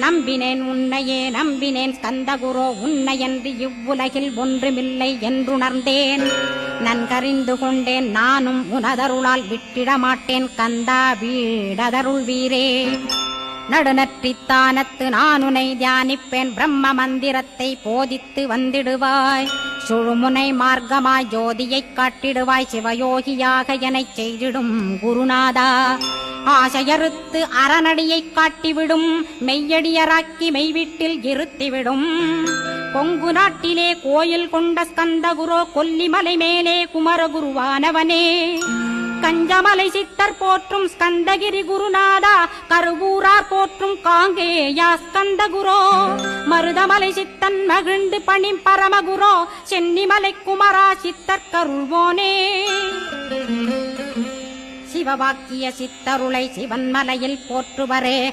நம்பினேன் உன்னையே நம்பினேன் ஸ்கந்தகுரோ உன்னையன்று இவ்வுலகில் ஒன்றுமில்லை என்றுணர்ந்தேன். நன்கறிந்து கொண்டேன் நானும் உனதருளால் விட்டிட மாட்டேன் கந்தா வீடதருள் வீரே. நடுநற்றித்தானத்து நான் உனை தியானிப்பேன் பிரம்ம மந்திரத்தை போதித்து வந்திடுவாய். சுழுமுனை மார்க்கமாய் ஜோதியைக் காட்டிடுவாய் சிவயோகியாக எனச் செய்திடும் குருநாதா. ஆசையறுத்து அறநடியைக் காட்டிவிடும் மெய்யடியராக்கி மெய்வீட்டில் இருத்திவிடும். கொங்கு நாட்டிலே கோயில் கொண்ட ஸ்கந்தகுரோ கொல்லிமலை மேலே குமரகுருவானவனே. கஞ்சமலை சித்தர் போற்றும் ஸ்கந்தகிரி குருநாதா கருவூரார் போற்றும் காங்கேயா ஸ்கந்தகுரோ. மருதமலை சித்தன் மகிழ்ந்து பணிம் பரமகுரோ சென்னிமலை குமரா சித்தர் கருள்வோனே. சிவவாக்கிய சித்தருளை சிவன்மலையில் போற்றுவரே